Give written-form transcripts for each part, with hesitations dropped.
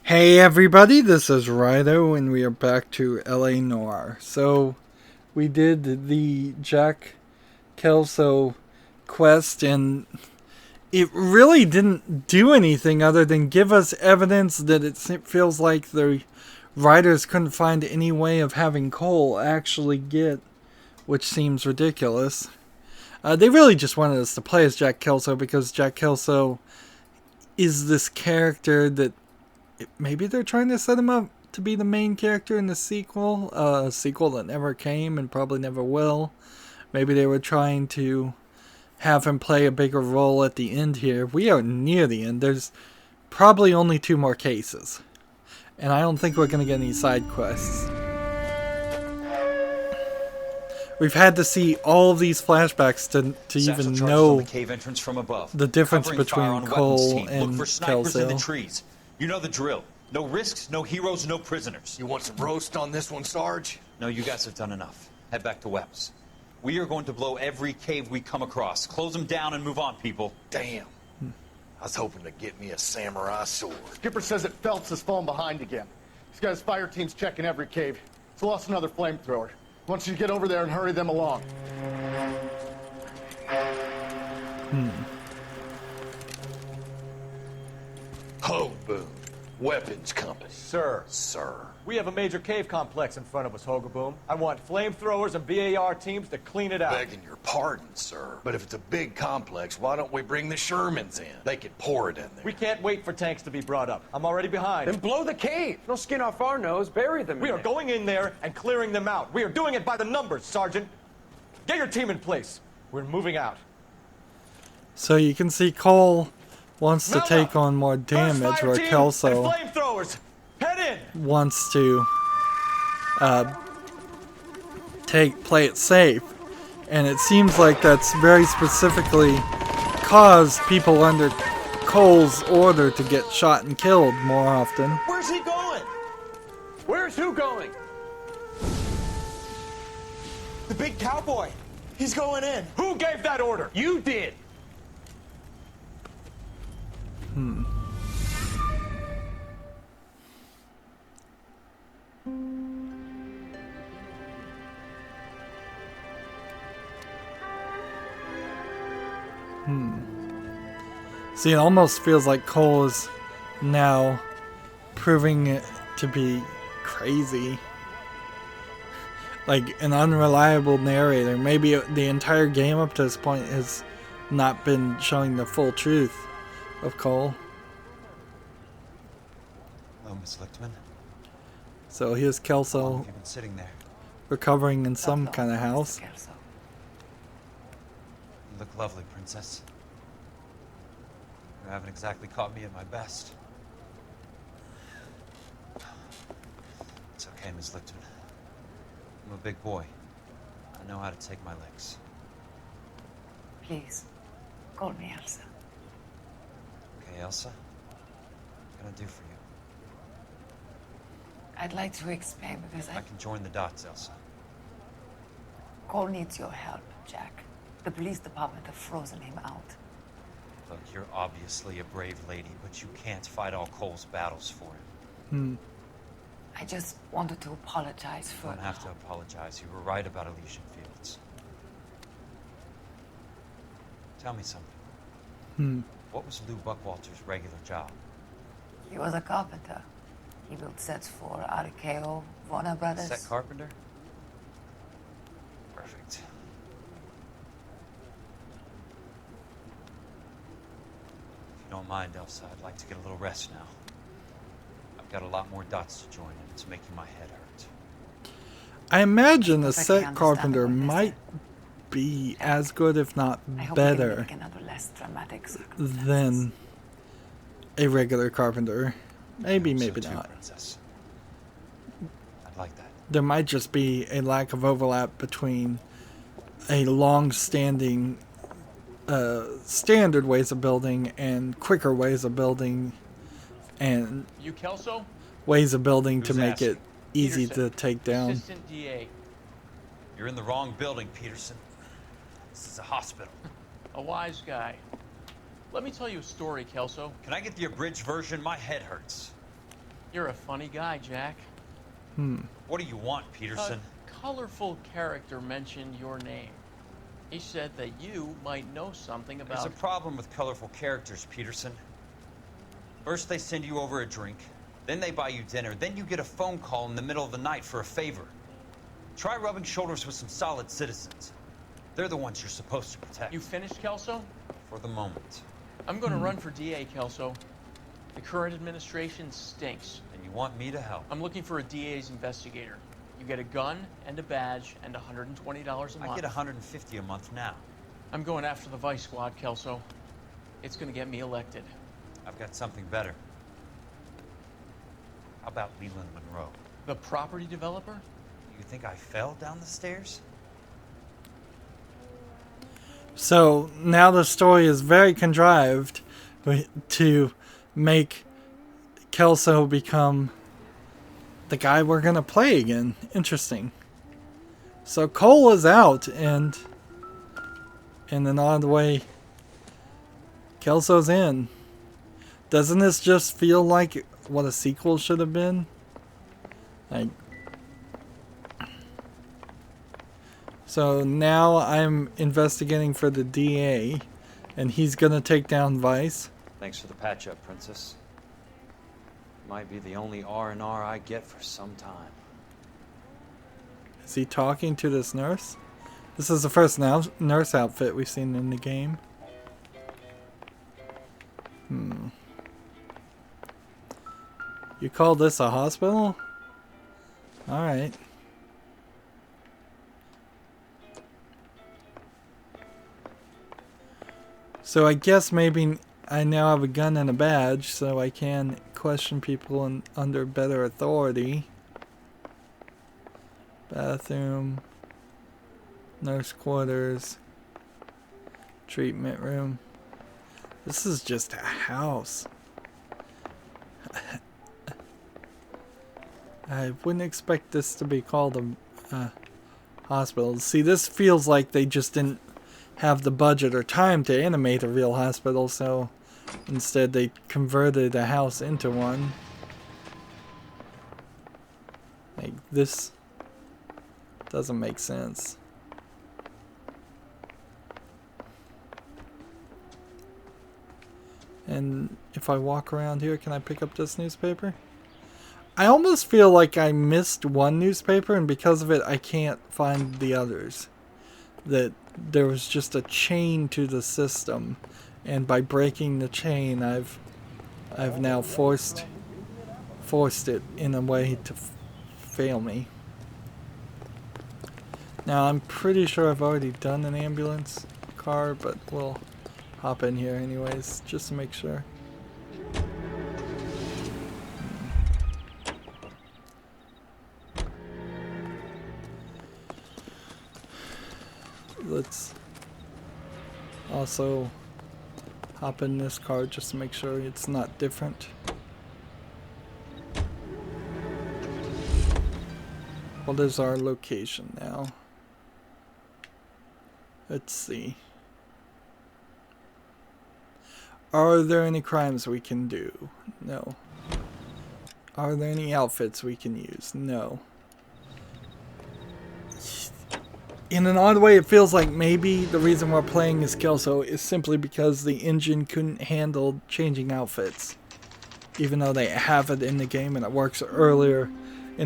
Hey everybody, this is Rydo and we are back to LA Noire. So, we did the Jack Kelso quest and it really didn't do anything other than give us evidence that it feels like the writers couldn't find any way of having Cole actually get, which seems ridiculous. They really just wanted us to play as Jack Kelso because Jack Kelso is this character that maybe they're trying to set him up to be the main character in the sequel, a sequel that never came and probably never will. Maybe they were trying to have him play a bigger role at the end here. We are near the end. There's probably only 2 more cases. And I don't think we're going to get any side quests. We've had to see all of these flashbacks to even know the cave entrance from above. the difference between Cole and Look for snipers in Kelso. the trees. You know the drill. No risks, no heroes, no prisoners. You want some roast on this one, Sarge? No, you guys have done enough. Head back to Webb's. We are going to blow every cave we come across. Close them down and move on, people. Damn. I was hoping to get me a samurai sword. Skipper says that Phelps has fallen behind again. He's got his fire teams checking every cave. He's lost another flamethrower. Wants you to get over there and hurry them along. Ho, boom. Weapons compass. Sir, Sir. we have a major cave complex in front of us, Hogaboom. I want flamethrowers and BAR teams to clean it out. Begging your pardon, sir. But if it's a big complex, why don't we bring the Shermans in? They could pour it in there. We can't wait for tanks to be brought up. I'm already behind. Then blow the cave. No skin off our nose. Bury them. We are going in there and clearing them out. We are doing it by the numbers, Sergeant. Get your team in place. We're moving out. So you can see Cole wants to Mount take up. on more First damage, fire where team Kelso and flamethrowers. Head in. wants to play it safe. And it seems like that's very specifically caused people under Cole's order to get shot and killed more often. Where's he going? Where's who going? The big cowboy. He's going in. Who gave that order? You did. See, it almost feels like Cole is now proving it to be crazy. Like an unreliable narrator. Maybe the entire game up to this point has not been showing the full truth of Cole. Hello, Miss Lichtman. So here's How long Kelso have you been sitting there? recovering in some kind of house. You look lovely, Princess. You haven't exactly caught me at my best. It's okay, Miss Lichtman. I'm a big boy. I know how to take my licks. Please, call me Elsa. Okay, Elsa? What can I do for you? I'd like to explain because I can join the dots, Elsa. Cole needs your help, Jack. The police department have frozen him out. Look, you're obviously a brave lady, but you can't fight all Cole's battles for him. I just wanted to apologize You for... don't have to apologize. You were right about Elysian Fields. Tell me something. What was Lou Buckwalter's regular job? He was a carpenter. He built sets for RKO, Warner Brothers. Set carpenter? Perfect. If you don't mind, Elsa, I'd like to get a little rest now. I've got a lot more dots to join, and it's making my head hurt. I imagine a Perfectly set carpenter understandable, might be as good, if not I hope we can better, make another less dramatic circumstances. than a regular carpenter. Maybe, So maybe too, not. Princess. I'd like that. There might just be a lack of overlap between a long-standing standard ways of building and quicker ways of building and You Kelso? ways of building to Who's make asking? it easy Peterson. to take down. Assistant DA. You're in the wrong building, Peterson. This is a hospital. A wise guy. Let me tell you a story, Kelso. Can I get the abridged version? My head hurts. You're a funny guy, Jack. What do you want, A Peterson? colorful character mentioned your name. He said that you might know something There's about... a problem with colorful characters, Peterson. First they send you over a drink, then they buy you dinner, then you get a phone call in the middle of the night for a favor. Try rubbing shoulders with some solid citizens. They're the ones you're supposed to protect. You finished, Kelso? For the moment. I'm going to run for DA, Kelso. The current administration stinks. And you want me to help? I'm looking for a DA's investigator. You get a gun and a badge and $120 a month. I get $150 a month now. I'm going after the Vice Squad, Kelso. It's going to get me elected. I've got something better. How about Leland Monroe? The property developer? You think I fell down the stairs? So now the story is very contrived to make Kelso become the guy we're gonna play again. Interesting. So Cole is out, and in an odd way, Kelso's in. Doesn't this just feel like what a sequel should have been? Like, so now I'm investigating for the DA, and he's gonna take down Vice. Thanks for the patch-up, Princess. Might be the only R&R I get for some time. Is he talking to this nurse? This is the first nurse outfit we've seen in the game. You call this a hospital? Alright. So I guess maybe I now have a gun and a badge, so I can question people under better authority. Bathroom. Nurse quarters. Treatment room. This is just a house. I wouldn't expect this to be called a hospital. See, this feels like they just didn't have the budget or time to animate a real hospital, so instead they converted a house into one. Like, this doesn't make sense. And if I walk around here, can I pick up this newspaper? I almost feel like I missed one newspaper, and because of it I can't find the others. That there was just a chain to the system, and by breaking the chain I've now forced it in a way to fail me. Now I'm pretty sure I've already done an ambulance car, but we'll hop in here anyways just to make sure. Let's also hop in this car just to make sure it's not different. What is our location now? Let's see. Are there any crimes we can do? No. Are there any outfits we can use? No. In an odd way, it feels like maybe the reason we're playing as Kelso is simply because the engine couldn't handle changing outfits. Even though they have it in the game and it works in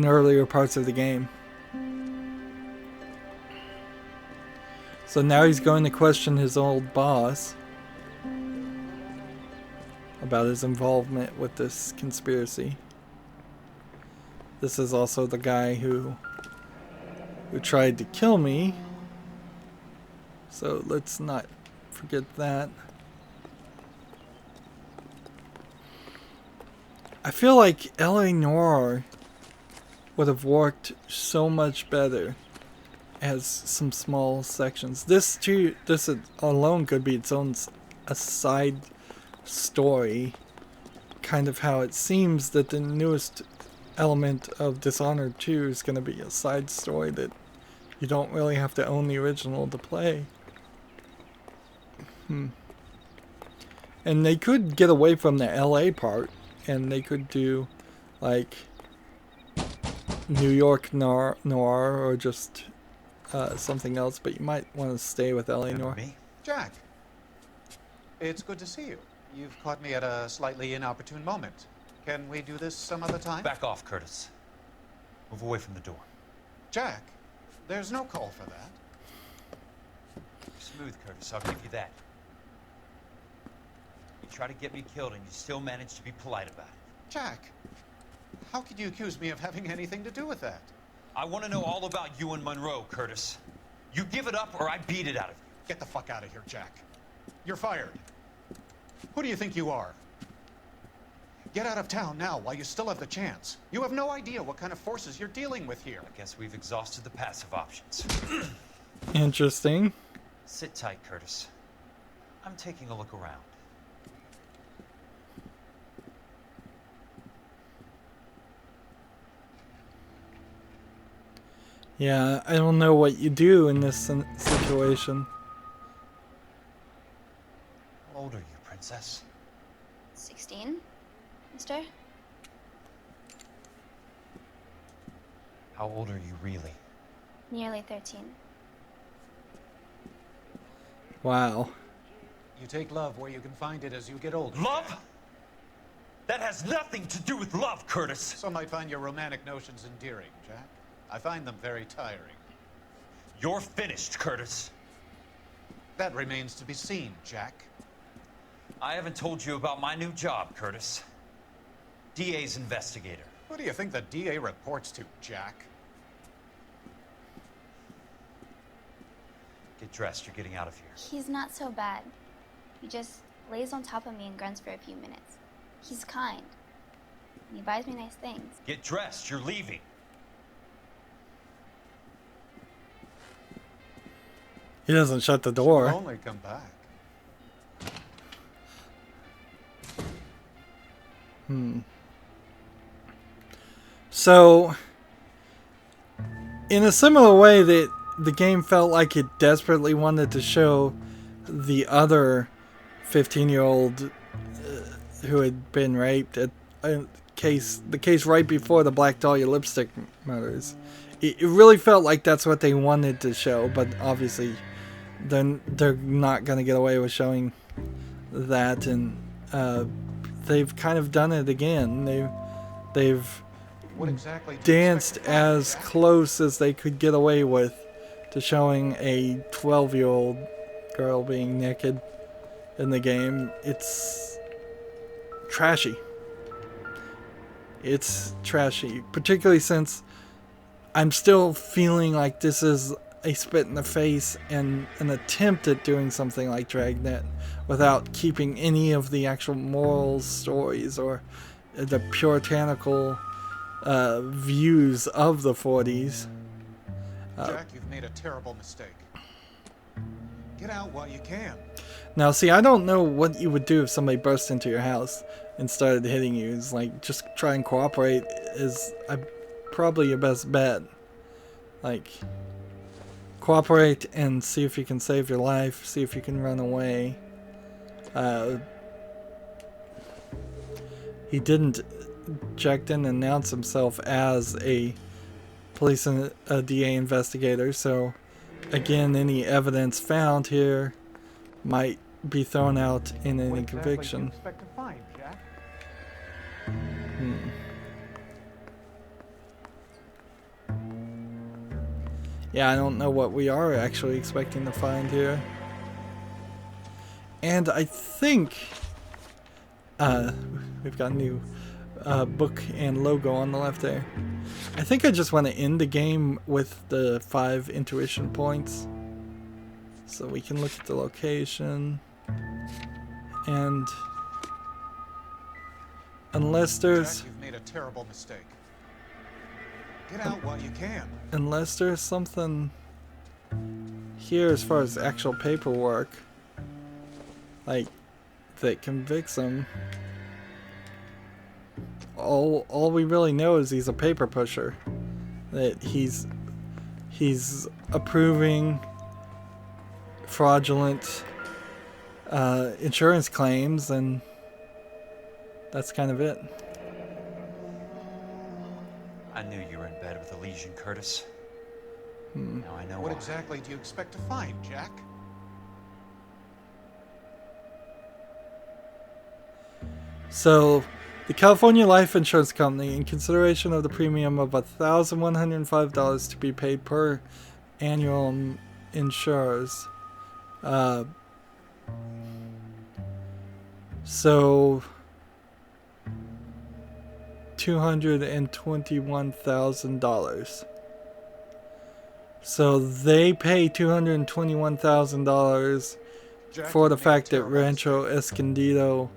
earlier parts of the game. So now he's going to question his old boss about his involvement with this conspiracy. This is also the guy who tried to kill me, so let's not forget that. I feel like LA Noire would have worked so much better as some small sections. This alone could be its own a side story, kind of how it seems that the newest element of Dishonored 2 is going to be a side story that you don't really have to own the original to play. And they could get away from the LA part, and they could do like New York Noir or just something else, but you might want to stay with LA Noir. Me? Jack, it's good to see you. You've caught me at a slightly inopportune moment. Can we do this some other time? Back off, Curtis. Move away from the door. Jack, there's no call for that. Smooth, Curtis. I'll give you that. You try to get me killed and you still manage to be polite about it. Jack, how could you accuse me of having anything to do with that? I want to know all about you and Monroe, Curtis. You give it up or I beat it out of you. Get the fuck out of here, Jack. You're fired. Who do you think you are? Get out of town now while you still have the chance. You have no idea what kind of forces you're dealing with here. I guess we've exhausted the passive options. Interesting. Sit tight, Curtis. I'm taking a look around. Yeah, I don't know what you do in this situation. How old are you, Princess? 16, mister? How old are you really? Nearly 13. Wow. You take love where you can find it as you get older. Love? That has nothing to do with love, Curtis. Some might find your romantic notions endearing, Jack. I find them very tiring. You're finished, Curtis. That remains to be seen, Jack. I haven't told you about my new job, Curtis. DA's investigator. Who do you think the DA reports to, Jack? Get dressed, you're getting out of here. He's not so bad. He just lays on top of me and grunts for a few minutes. He's kind. And he buys me nice things. Get dressed, you're leaving. He doesn't shut the She'll door. only come back. So, in a similar way that the game felt like it desperately wanted to show the other 15-year-old who had been raped at the case right before the Black Dahlia lipstick murders. It really felt like that's what they wanted to show, but obviously they're not going to get away with showing that, and they've kind of done it again. They've What exactly danced as close as they could get away with to showing a 12-year-old girl being naked in the game. It's trashy. It's trashy, particularly since I'm still feeling like this is a spit in the face and an attempt at doing something like Dragnet without keeping any of the actual moral stories or the puritanical views of the 40s. Jack, you've made a terrible mistake. Get out while you can. Now, see, I don't know what you would do if somebody burst into your house and started hitting you. It's like, just try and cooperate is probably your best bet. Like, cooperate and see if you can save your life, see if you can run away. He didn't, Jack didn't announce himself as a police and a DA investigator, so again, any evidence found here might be thrown out in any conviction. Expect to find, Jack? Yeah, I don't know what we are actually expecting to find here. And I think we've got a new book and logo on the left there. I think I just want to end the game with the 5 intuition points, so we can look at the location. And unless there's Jack, you've made a terrible mistake. Get out while you can. unless there's something here as far as actual paperwork, like, that convicts him, all we really know is he's a paper pusher. That he's approving fraudulent insurance claims, and that's kind of it. I knew you were in bed with a lesion, Curtis. Now I know What why. exactly do you expect to find, Jack? So, the California Life Insurance Company, in consideration of the premium of $1,105 to be paid per annual insurers, so $221,000. So they pay $221,000 Jack, for the you've made a fact that terrible Rancho mistake. Escondido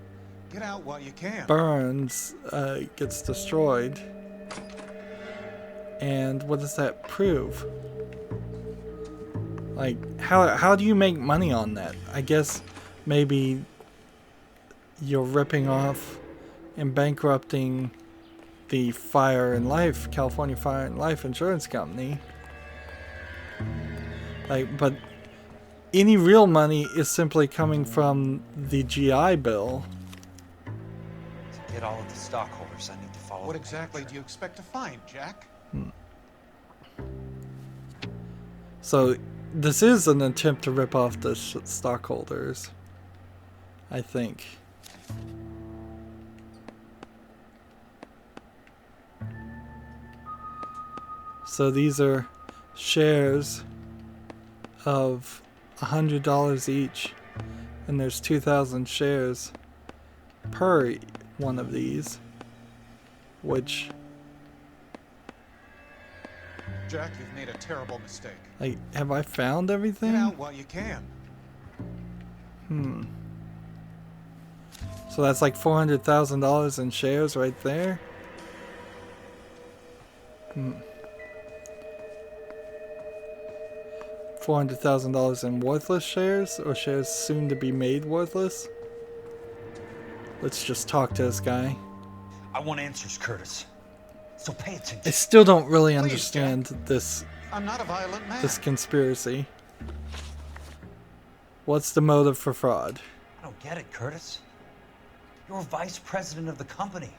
Get out while you can. burns, gets destroyed. And what does that prove? Like, how do you make money on that? I guess maybe you're ripping off and bankrupting the California Fire and Life Insurance Company. Like, but any real money is simply coming from the GI Bill. To get all of the stockholders, I need to follow. What the exactly picture. do you expect to find, Jack? So this is an attempt to rip off the stockholders, I think. So these are shares of $100 each, and there's 2,000 shares per one of these, which, Jack, you've made a terrible mistake. like, have I found Get everything? out while you can. So that's like $400,000 in shares right there. $400,000 in worthless shares, or shares soon to be made worthless. Let's just talk to this guy. I want answers, Curtis. So pay attention. I still don't really Please, understand this I'm not a violent man. conspiracy. What's the motive for fraud? I don't get it, Curtis. You're vice president of the company.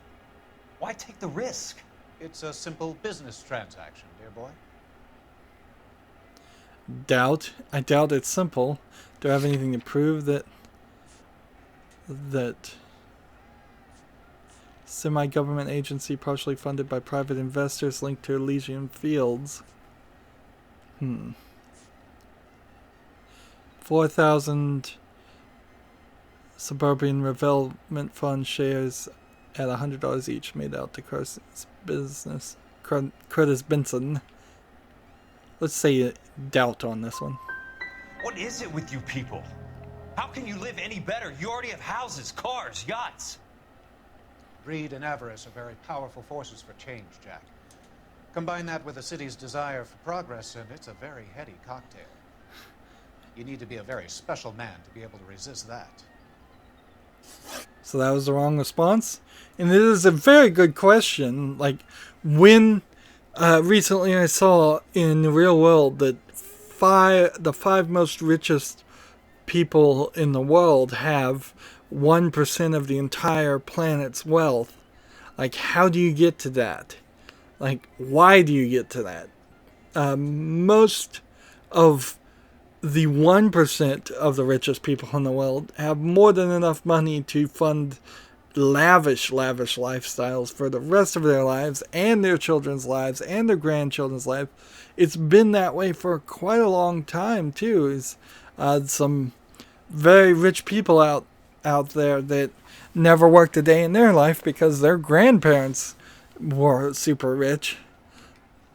Why take the risk? It's a simple business transaction, dear boy. I doubt it's simple. Do I have anything to prove that semi-government agency partially funded by private investors linked to Elysian Fields? 4,000 Suburban Redevelopment Fund shares at $100 each made out to Curtis Benson. Let's say doubt on this one. What is it with you people? How can you live any better? You already have houses, cars, yachts. Greed and avarice are very powerful forces for change, Jack. Combine that with the city's desire for progress, and it's a very heady cocktail. You need to be a very special man to be able to resist that. So that was the wrong response. And it is a very good question. Like, when recently I saw in the real world that the five most richest people in the world have 1% of the entire planet's wealth. Like, how do you get to that? Like, why do you get to that? Most of the 1% of the richest people in the world have more than enough money to fund lavish lifestyles for the rest of their lives and their children's lives and their grandchildren's life. It's been that way for quite a long time too. Is some very rich people out there that never worked a day in their life because their grandparents were super rich.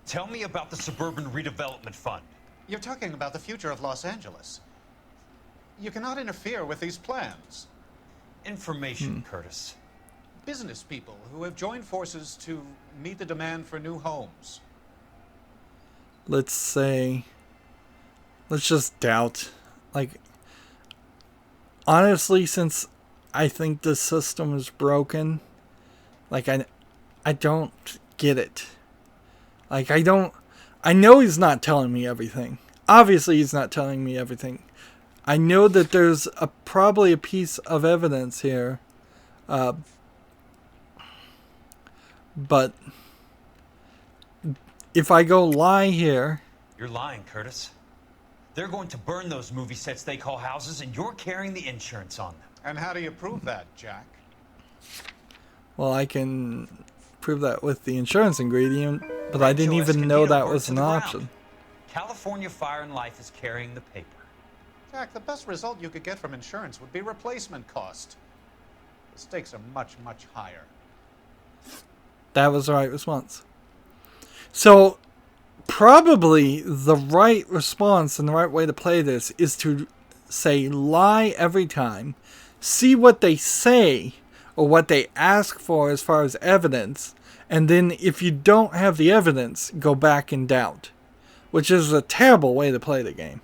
Tell me about the Suburban Redevelopment Fund. You're talking about the future of Los Angeles. You cannot interfere with these plans. Information, Curtis. Business people who have joined forces to meet the demand for new homes. Let's just doubt. Like, honestly, since I think the system is broken, like, I don't get it. Like, I know he's not telling me everything. Obviously, he's not telling me everything. I know that there's probably a piece of evidence here. But if I go lie here... You're lying, Curtis. They're going to burn those movie sets they call houses, and you're carrying the insurance on them. And how do you prove that, Jack? Well, I can prove that with the insurance ingredient, but I didn't Rancho even know Escondido that burnt was to an the ground. option. California Fire and Life is carrying the paper. Jack, the best result you could get from insurance would be replacement cost. The stakes are much, much higher. That was the right response. So, probably the right response and the right way to play this is to say lie every time, see what they say or what they ask for as far as evidence, and then if you don't have the evidence, go back and doubt, which is a terrible way to play the game,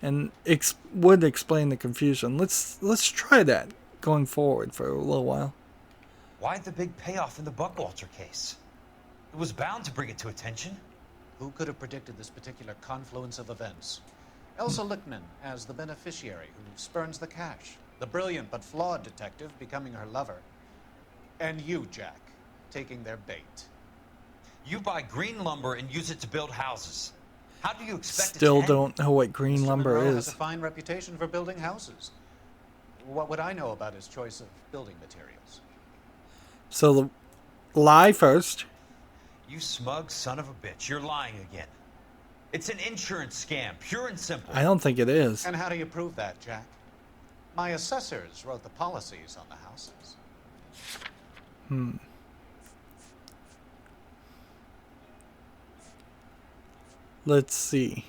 and would explain the confusion. Let's try that going forward for a little while. Why the big payoff in the Buckwalter case? It was bound to bring it to attention. Who could have predicted this particular confluence of events? Elsa Lichtman as the beneficiary who spurns the cash. The brilliant but flawed detective becoming her lover. And you, Jack, taking their bait. You buy green lumber and use it to build houses. How do you expect Still it to don't know what green Mr. lumber Monroe has is. a fine reputation for building houses. What would I know about his choice of building materials? So the lie first. You smug son of a bitch, you're lying again. It's an insurance scam, pure and simple. I don't think it is. And how do you prove that, Jack? My assessors wrote the policies on the houses. Let's see.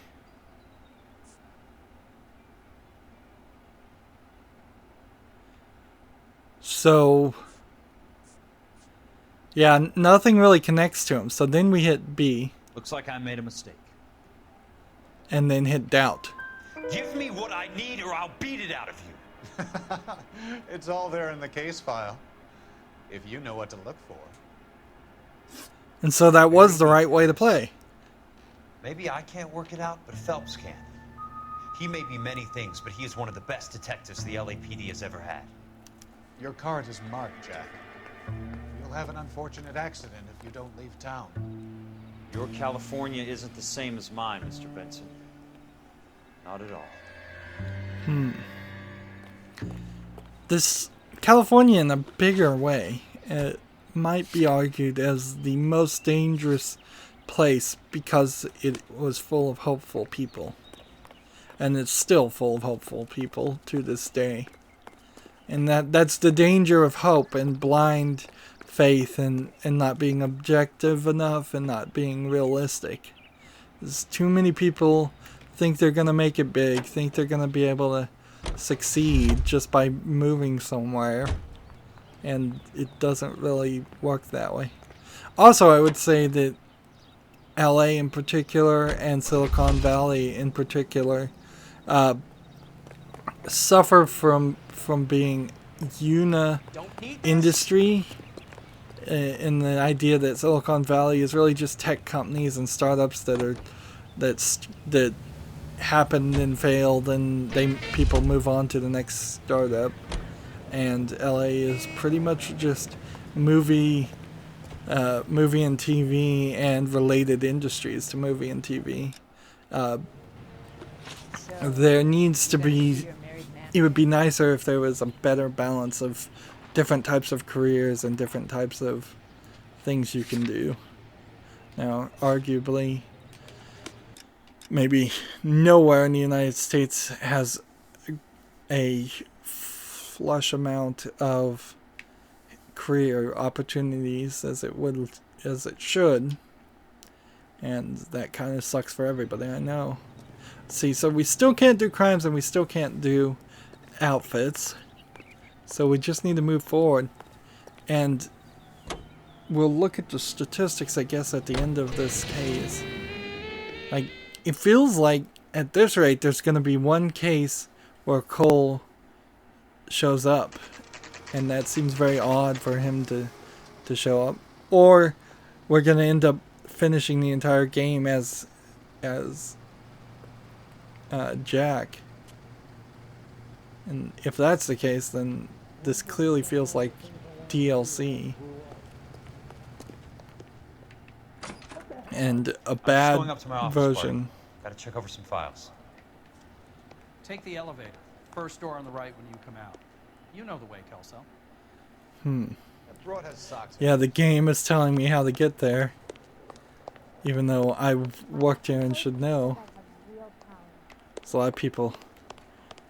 So, yeah, nothing really connects to him. So then we hit B, Looks like I made a mistake. and then hit doubt. Give me what I need or I'll beat it out of you. It's all there in the case file, if you know what to look for. And so that was the right way to play. Maybe I can't work it out, but Phelps can. He may be many things, but he is one of the best detectives the LAPD has ever had. Your card is marked, Jack. You'll have an unfortunate accident if you don't leave town. Your California isn't the same as mine, Mr. Benson. Not at all. This California, in a bigger way, might be argued as the most dangerous place because it was full of hopeful people. And it's still full of hopeful people to this day. And that's the danger of hope and blind faith and not being objective enough and not being realistic. There's too many people think they're going to make it big, think they're going to be able to succeed just by moving somewhere. And it doesn't really work that way. Also, I would say that LA in particular and Silicon Valley in particular suffer from being industry in the idea that Silicon Valley is really just tech companies and startups that happened and failed, and people move on to the next startup. And LA is pretty much just movie and TV and related industries to movie and TV. There needs to be. It would be nicer if there was a better balance of different types of careers and different types of things you can do. Now, arguably, maybe nowhere in the United States has a flush amount of career opportunities as it should, and that kind of sucks for everybody, I know. See, so we still can't do crimes and we still can't do outfits, so we just need to move forward, and we'll look at the statistics, I guess, at the end of this case. Like, it feels like at this rate there's going to be one case where Cole shows up, and that seems very odd for him to show up, or we're going to end up finishing the entire game as Jack. And if that's the case, then this clearly feels like DLC. and a I'm just bad going up to my office, version. Gotta check over some files. Take the elevator. First door on the right when you come out. You know the way, Kelso. That broad has socks. Yeah, the game is telling me how to get there. Even though I've worked here and should know. There's a lot of people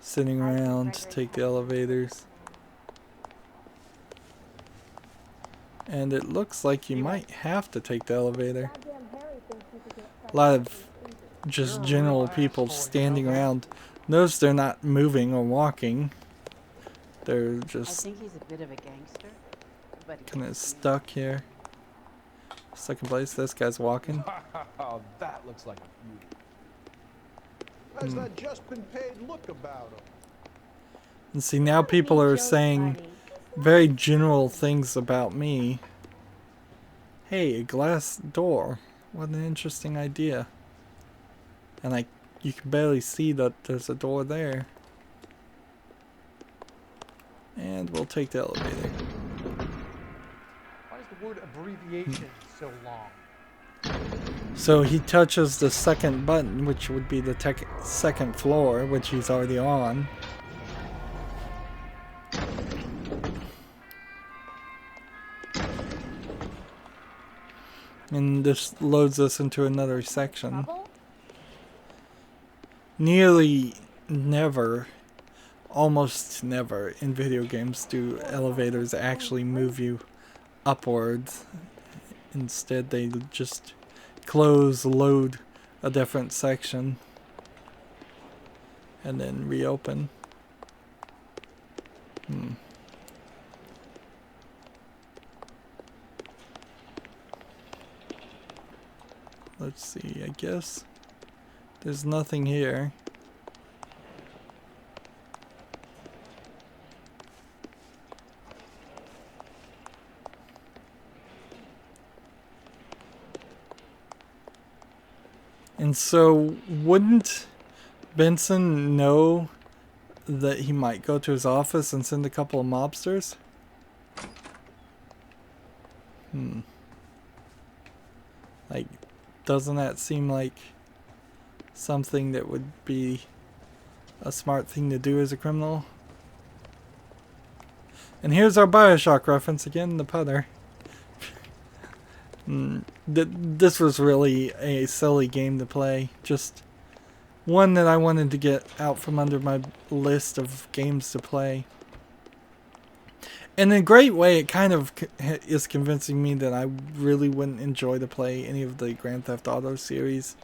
sitting around to take the elevators. And it looks like you might have to take the elevator. A lot of just general people standing around. Notice they're not moving or walking. They're I just think he's a bit of a gangster, but he's kind of stuck here. Stuck in place. This guy's walking. Oh, that looks like a beauty. How's that just been paid look about him? And see, now people are saying very general things about me. Hey, a glass door. What an interesting idea. And you can barely see that there's a door there. And we'll take the elevator. Why is the word abbreviation so long? So he touches the second button, which would be the second floor, which he's already on. And this loads us into another section. Nearly never, almost never in video games do elevators actually move you upwards. Instead, they just close, load a different section, and then reopen. Let's see, I guess there's nothing here. And so, wouldn't Benson know that he might go to his office and send a couple of mobsters? Like, doesn't that seem like something that would be a smart thing to do as a criminal? And here's our BioShock reference again, the putter. This was really a silly game to play. Just one that I wanted to get out from under my list of games to play. In a great way, it kind of is convincing me that I really wouldn't enjoy to play any of the Grand Theft Auto series.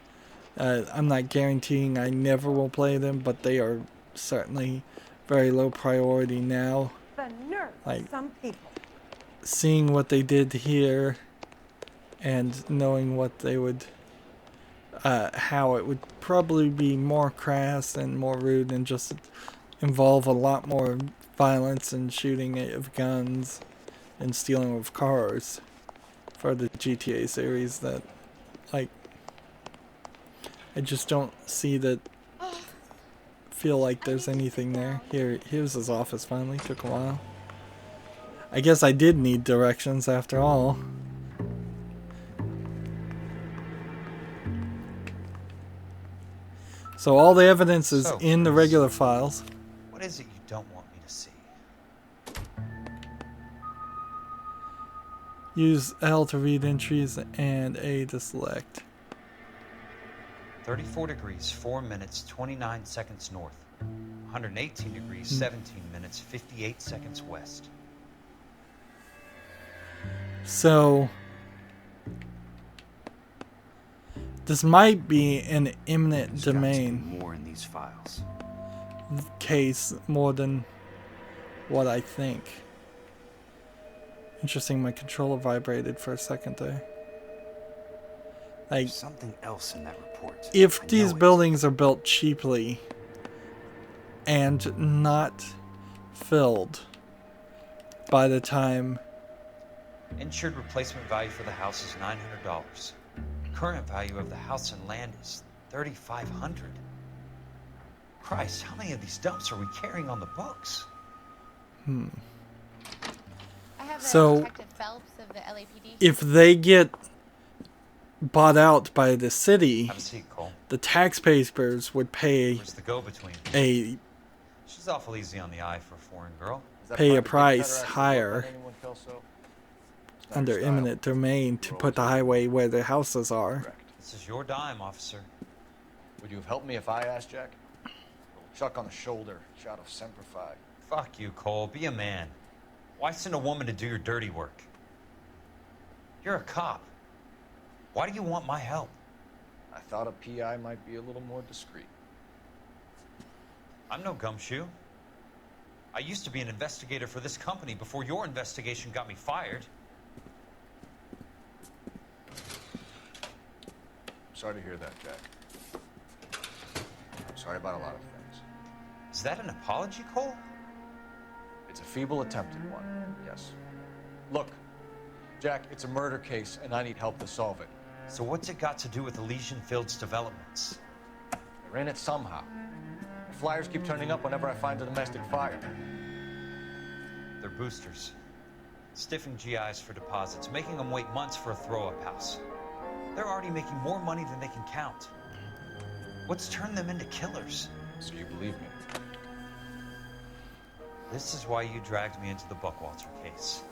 I'm not guaranteeing I never will play them, but they are certainly very low priority now. The nerve of some people. Seeing what they did here and knowing what they would, how it would probably be more crass and more rude and just involve a lot more violence and shooting of guns and stealing of cars for the GTA series, that, like, I just don't see that, feel like there's anything there. Here's his office finally. Took a while. I guess I did need directions after all. So all the evidence is in the regular files. What is it you don't want me to see? Use L to read entries and A to select. 34 degrees, 4 minutes, 29 seconds north. 118 degrees, 17 minutes, 58 seconds west. So this might be an eminent domain more in these files. case more than what I think. Interesting, my controller vibrated for a second there. Like, something else in that report. If these buildings are built cheaply and not filled by the time... Insured replacement value for the house is $900. Current value of the house and land is $3,500. Christ, how many of these dumps are we carrying on the books? I have So, Detective Phelps of the LAPD. if they get bought out by the city, Have a seat, Cole. the taxpayers would pay Where's the go-between? a She's awful easy on the eye for a foreign girl. pay a price higher under eminent domain to put the highway where the houses are. This is your dime, officer. Would you have helped me if I asked, Jack? A little chuck on the shoulder, shout of Semper Fi. Fuck you, Cole. Be a man. Why send a woman to do your dirty work? You're a cop. Why do you want my help? I thought a PI might be a little more discreet. I'm no gumshoe. I used to be an investigator for this company before your investigation got me fired. Sorry to hear that, Jack. I'm sorry about a lot of things. Is that an apology, Cole? It's a feeble attempted one, yes. Look, Jack, it's a murder case, and I need help to solve it. So what's it got to do with Elysian Fields developments? They're in it somehow. The flyers keep turning up whenever I find a domestic fire. They're boosters. Stiffing GIs for deposits, making them wait months for a throw-up house. They're already making more money than they can count. What's turned them into killers? So you believe me? This is why you dragged me into the Buckwalter case.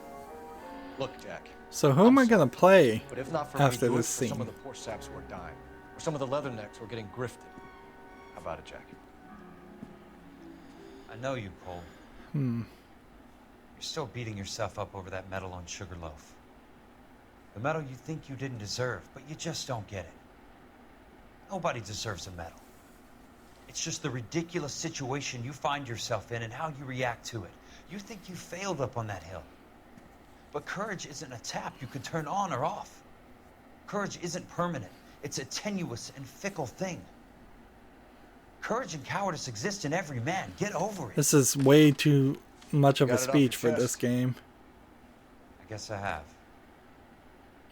Look, Jack. So who am I gonna play But if not for after me, do this it for some scene? of the poor saps who are dying, or some of the leathernecks who are getting grifted. How about it, Jack? I know you, Cole. Hmm. You're still beating yourself up over that medal on Sugarloaf. The medal you think you didn't deserve, but you just don't get it. Nobody deserves a medal. It's just the ridiculous situation you find yourself in and how you react to it. You think you failed up on that hill. But courage isn't a tap you can turn on or off. Courage isn't permanent. It's a tenuous and fickle thing. Courage and cowardice exist in every man. Get over it. This is way too much of a Got it off speech your for this chest. game. I guess I have.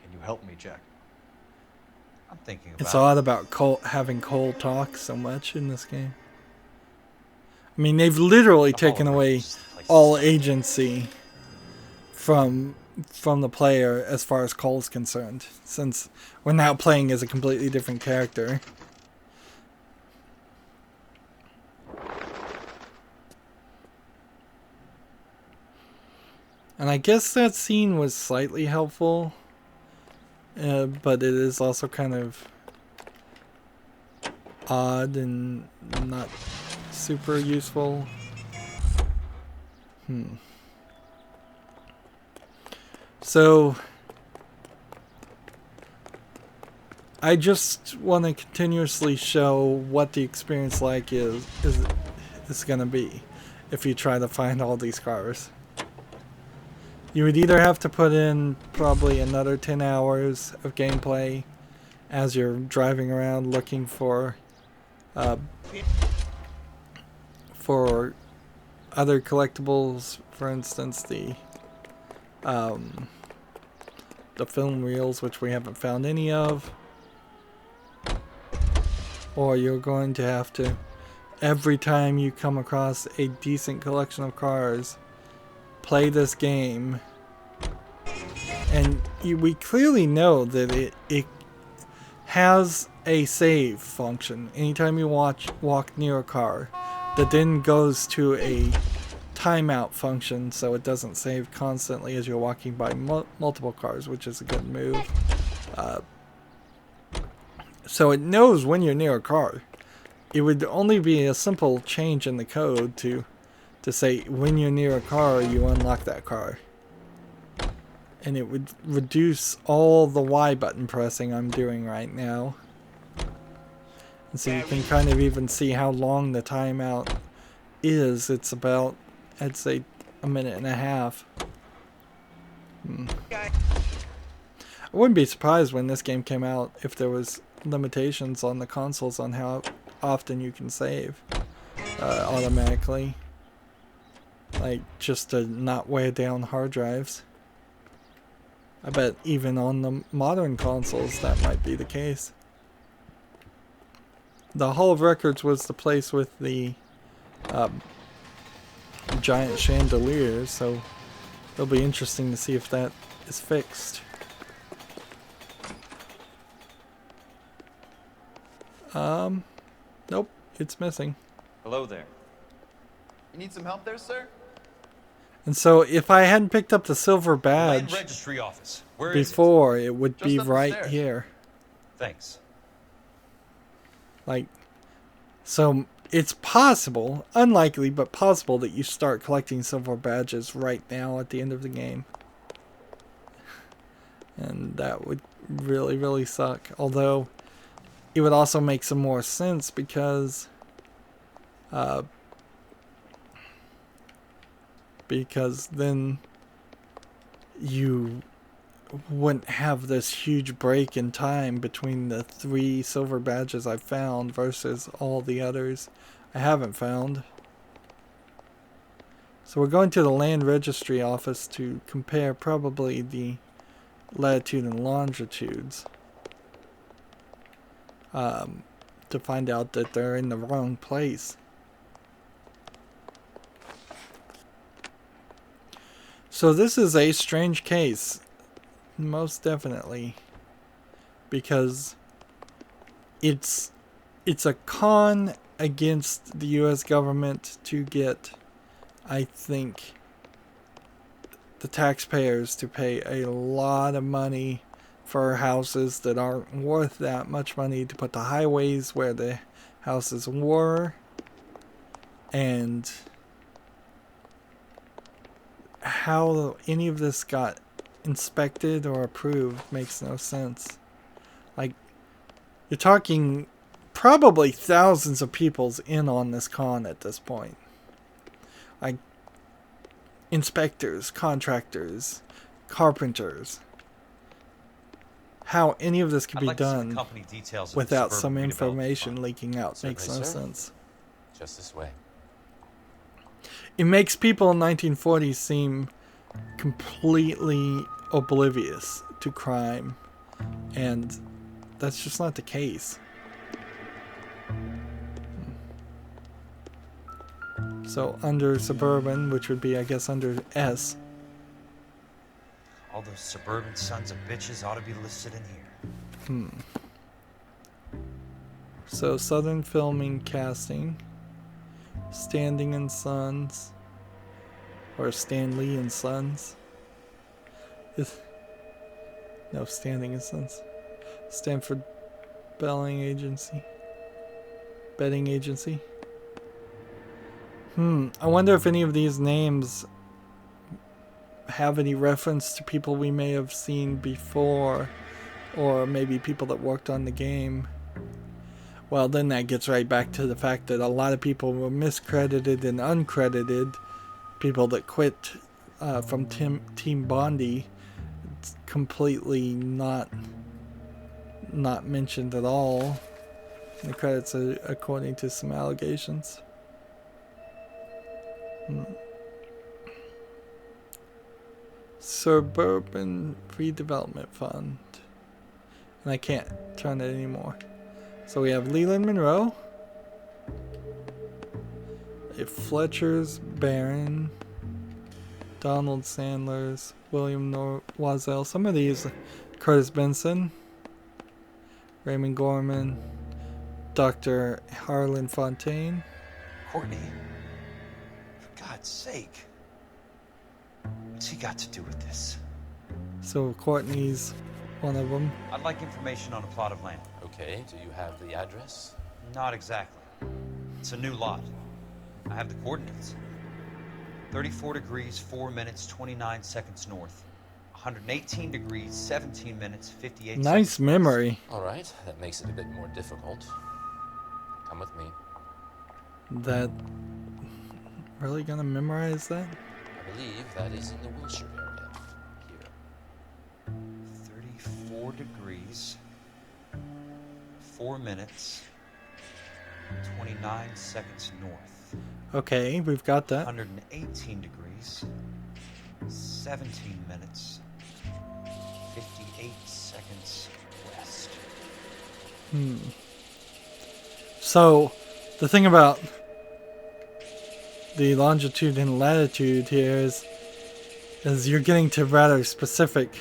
Can you help me, Jack? I'm thinking about It's odd about Cole, having Cole talk so much in this game. I mean, they've literally taken away all agency from the player as far as Cole's concerned, since we're now playing as a completely different character. And I guess that scene was slightly helpful, but it is also kind of odd and not super useful. So I just want to continuously show what the experience like is going to be if you try to find all these cars. You would either have to put in probably another 10 hours of gameplay as you're driving around looking for other collectibles, for instance the film reels, which we haven't found any of, or you're going to have to, every time you come across a decent collection of cars, play this game. And we clearly know that it has a save function anytime you walk near a car that then goes to a timeout function, so it doesn't save constantly as you're walking by multiple cars, which is a good move. So it knows when you're near a car. It would only be a simple change in the code to say when you're near a car, you unlock that car. And it would reduce all the Y button pressing I'm doing right now. And so you can kind of even see how long the timeout is. It's about, I'd say, a minute and a half. I wouldn't be surprised when this game came out if there was limitations on the consoles on how often you can save automatically. Like, just to not weigh down hard drives. I bet even on the modern consoles that might be the case. The Hall of Records was the place with the giant chandeliers, so it'll be interesting to see if that is fixed. Nope, it's missing. Hello there. You need some help there, sir? And so if I hadn't picked up the silver Land badge registry office. Where is before, it would Just be up the right stairs. here. Thanks. Like, so it's possible, unlikely, but possible that you start collecting silver badges right now at the end of the game. And that would really, really suck. Although, it would also make some more sense because then you wouldn't have this huge break in time between the 3 silver badges I found versus all the others I haven't found. So we're going to the land registry office to compare probably the latitude and longitudes to find out that they're in the wrong place. So this is a strange case, most definitely, because it's a con against the US government to get, I think, the taxpayers to pay a lot of money for houses that aren't worth that much money, to put the highways where the houses were, and how any of this got inspected or approved makes no sense. Like, you're talking probably thousands of people's in on this con at this point. Like, inspectors, contractors, carpenters. How any of this could be done without some information leaking out makes no sense. Just this way. It makes people in 1940s seem completely oblivious to crime, and that's just not the case. So under suburban, which would be, I guess, under S. All those suburban sons of bitches ought to be listed in here. So Southern Filming Casting, Standing and Sons, or Stanley and Sons. No, Standing and Sons. Stanford Betting Agency. I wonder if any of these names have any reference to people we may have seen before, or maybe people that worked on the game. Well, then that gets right back to the fact that a lot of people were miscredited and uncredited. People that quit from Team Bondi, it's completely not mentioned at all. The credits are according to some allegations. Suburban Redevelopment Fund. And I can't turn it anymore. So we have Leland Monroe, Fletcher's Barron, Donald Sandler's, William Wazell, some of these, Curtis Benson, Raymond Gorman, Dr. Harlan Fontaine. Courtney, for God's sake, what's he got to do with this? So Courtney's one of them. I'd like information on a plot of land. Okay, do you have the address? Not exactly. It's a new lot. I have the coordinates. 34 degrees, 4 minutes, 29 seconds north. 118 degrees, 17 minutes, 58 seconds. Nice memory. All right, that makes it a bit more difficult. Come with me. That really gonna memorize that? I believe that is in the Wilshire area. Here. 34 degrees, 4 minutes, 29 seconds north. Okay, we've got that. 118 degrees, 17 minutes, 58 seconds west. So, the thing about the longitude and latitude here is you're getting to rather specific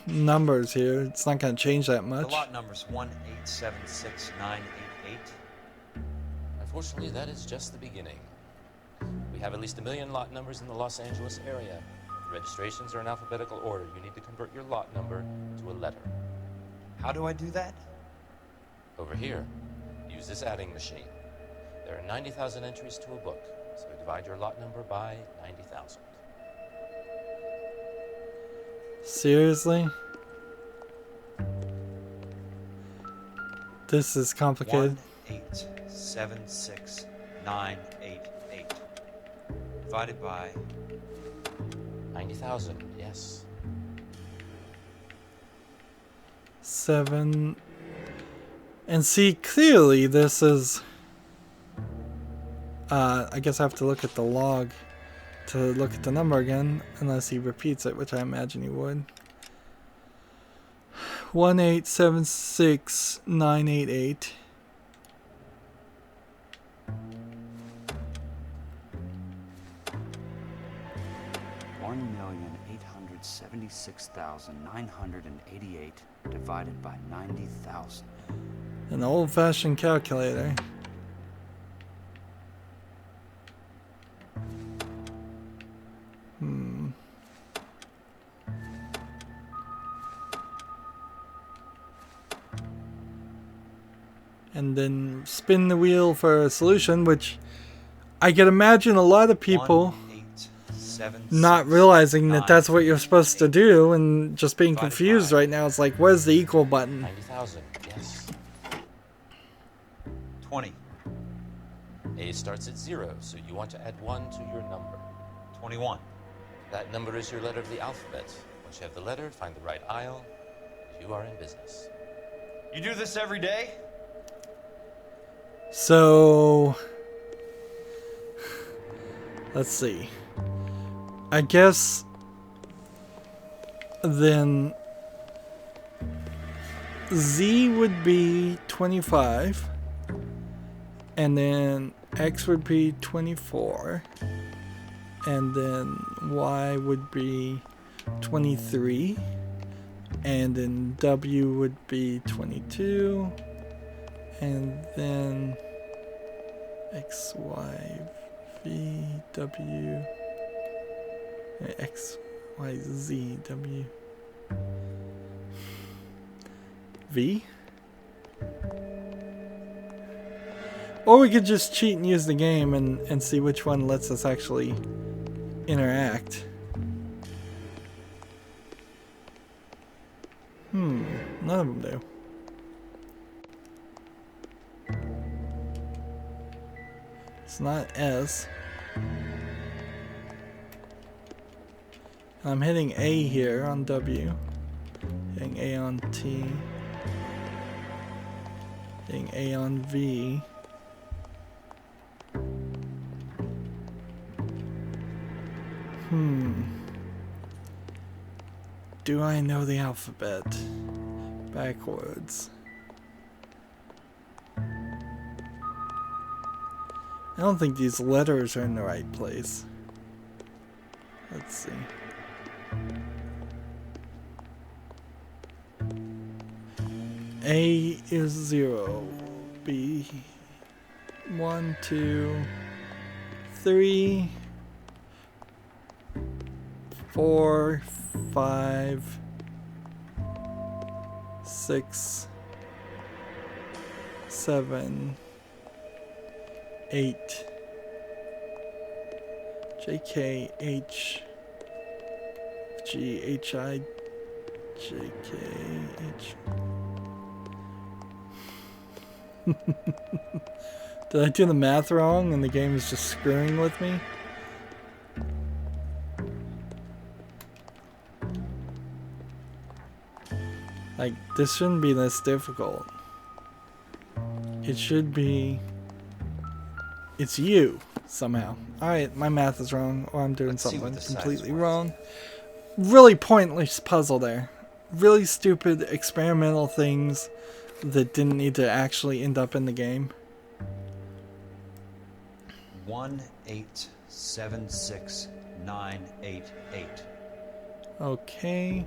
numbers here. It's not going to change that The much. lot number's 1876988. Unfortunately, that is just the beginning. We have at least 1 million lot numbers in the Los Angeles area. The registrations are in alphabetical order. You need to convert your lot number to a letter. How do I do that? Over here, use this adding machine. There are 90,000 entries to a book, so divide your lot number by 90,000. Seriously? This is complicated. 1876988 divided by 90,000. Yes. 7. And see, clearly this is... I guess I have to look at the log to look at the number again, unless he repeats it, which I imagine he would. 1876988. $1,876,988 divided by 90,000. An old-fashioned calculator. And then spin the wheel for a solution, which I can imagine a lot of people not realizing that that's what you're supposed to do and just being confused right now. It's like, where's the equal button? 90,000. Yes. 20. A starts at 0, so you want to add 1 to your number. 21. That number is your letter of the alphabet. Once you have the letter, find the right aisle. You are in business. You do this every day? So, let's see. I guess then Z would be 25, and then X would be 24, and then Y would be 23, and then W would be 22, and then X, Y, V, W, X, Y, Z, W, V? Or we could just cheat and use the game and see which one lets us actually interact. None of them do. It's not S. I'm hitting A here on W. Hitting A on T. Hitting A on V. Do I know the alphabet backwards? I don't think these letters are in the right place. Let's see. A is 0. B 1, 2, 3, 4, 5, 6, 7, 8, J, K, H, G, H, I, J, K, H. Did I do the math wrong and the game is just screwing with me? Like, this shouldn't be this difficult. It should be... It's you, somehow. Alright, my math is wrong, or I'm doing something completely wrong. Really pointless puzzle there. Really stupid experimental things that didn't need to actually end up in the game. 1876988. Okay.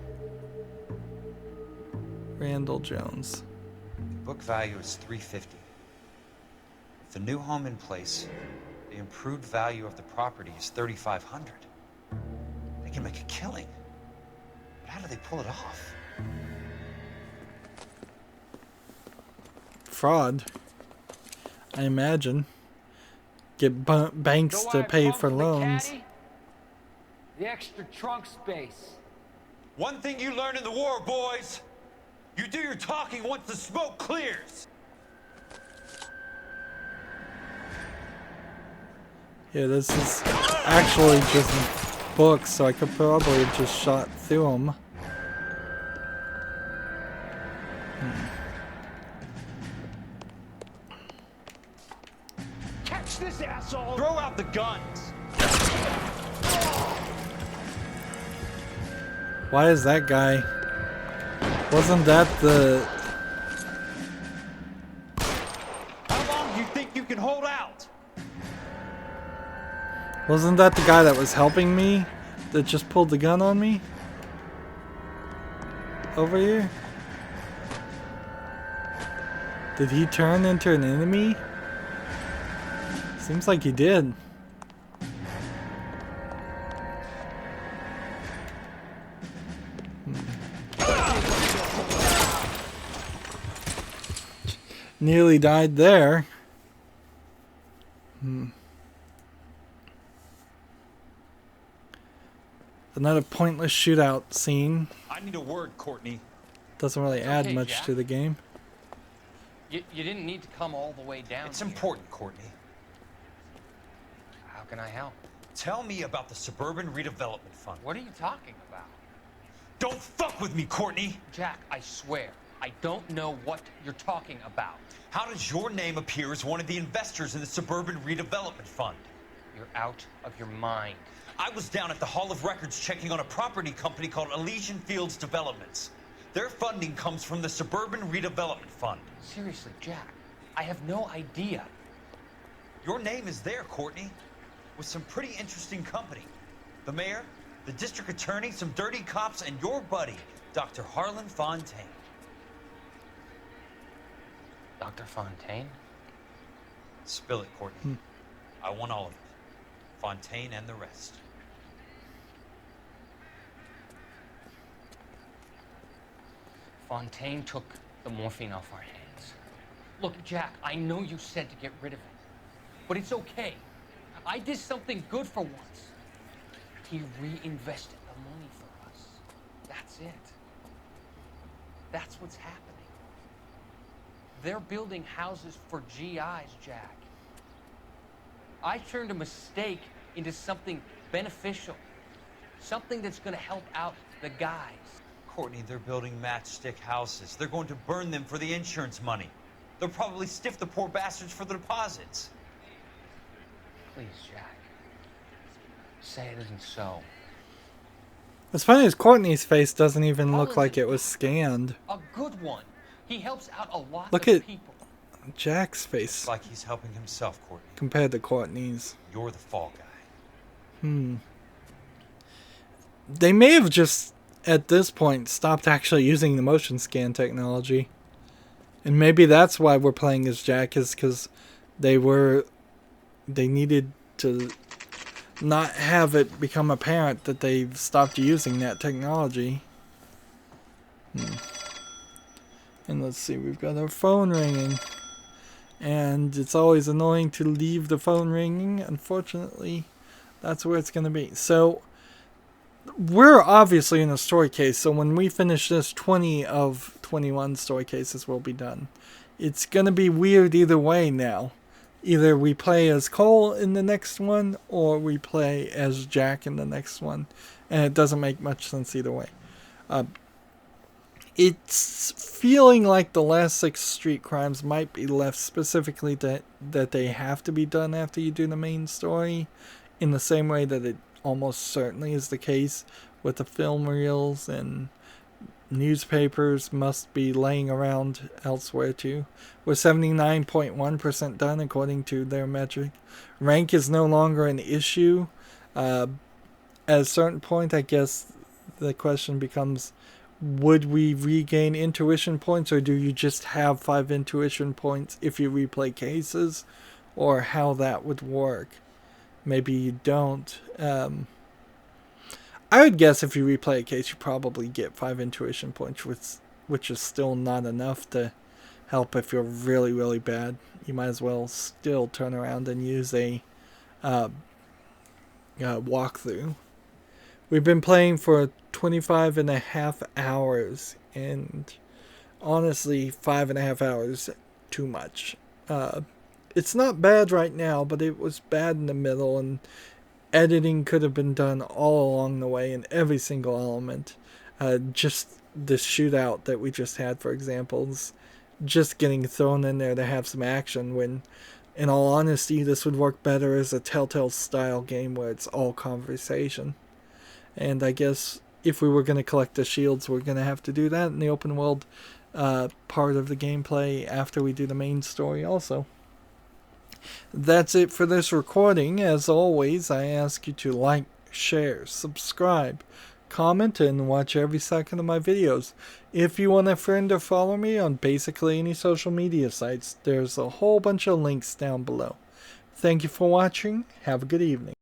Randall Jones. Book value is $350. With the new home in place, the improved value of the property is $3,500. They can make a killing. But how do they pull it off? Fraud, I imagine. Get banks to pay for loans. The extra trunk space. One thing you learn in the war, boys. You do your talking once the smoke clears. Yeah, this is actually just books, so I could probably have just shot through them. Catch this asshole! Throw out the guns. Why is that guy? Wasn't that the... How long do you think you can hold out? Wasn't that the guy that was helping me? That just pulled the gun on me? Over here? Did he turn into an enemy? Seems like he did. Nearly died there. Another pointless shootout scene. I need a word, Courtney. Doesn't really add okay, much Jack. to the game. You didn't need to come all the way down. It's important, Courtney. How can I help? Tell me about the Suburban Redevelopment Fund. What are you talking about? Don't fuck with me, Courtney! Jack, I swear, I don't know what you're talking about. How does your name appear as one of the investors in the Suburban Redevelopment Fund? You're out of your mind. I was down at the Hall of Records checking on a property company called Elysian Fields Developments. Their funding comes from the Suburban Redevelopment Fund. Seriously, Jack, I have no idea. Your name is there, Courtney, with some pretty interesting company. The mayor, the district attorney, some dirty cops, and your buddy, Dr. Harlan Fontaine. Dr. Fontaine? Spill it, Courtney. I want all of it. Fontaine and the rest. Fontaine took the morphine off our hands. Look, Jack, I know you said to get rid of it, but it's okay. I did something good for once. He reinvested the money for us. That's it. That's what's happening. They're building houses for GIs, Jack. I turned a mistake into something beneficial. Something that's going to help out the guys. Courtney, they're building matchstick houses. They're going to burn them for the insurance money. They'll probably stiff the poor bastards for the deposits. Please, Jack. Say it isn't so. What's funny is Courtney's face doesn't even look like it was scanned. A good one. He helps out a lot Look of at people. Jack's face It's like he's helping himself, Courtney. compared to Courtney's. You're the fall guy. They may have just, at this point, stopped actually using the MotionScan technology. And maybe that's why we're playing as Jack, is because they needed to not have it become apparent that they've stopped using that technology. And let's see, we've got our phone ringing. And it's always annoying to leave the phone ringing. Unfortunately, that's where it's going to be. So, we're obviously in a story case. So when we finish this, 20 of 21 story cases will be done. It's going to be weird either way now. Either we play as Cole in the next one, or we play as Jack in the next one. And it doesn't make much sense either way. It's feeling like the last 6 street crimes might be left specifically that they have to be done after you do the main story, in the same way that it almost certainly is the case with the film reels and newspapers must be laying around elsewhere too. We're 79.1% done according to their metric. Rank is no longer an issue. At a certain point, I guess the question becomes, would we regain intuition points, or do you just have 5 intuition points if you replay cases, or how that would work? Maybe you don't. I would guess if you replay a case, you probably get 5 intuition points, which is still not enough to help if you're really, really bad. You might as well still turn around and use a walkthrough. We've been playing for 25.5 hours, and honestly, 5.5 hours too much. It's not bad right now, but it was bad in the middle, and editing could have been done all along the way in every single element. Just the shootout that we just had, for example, is just getting thrown in there to have some action, when in all honesty this would work better as a Telltale style game where it's all conversation. And I guess if we were going to collect the shields, we're going to have to do that in the open world part of the gameplay after we do the main story also. That's it for this recording. As always, I ask you to like, share, subscribe, comment, and watch every second of my videos. If you want a friend or follow me on basically any social media sites, there's a whole bunch of links down below. Thank you for watching. Have a good evening.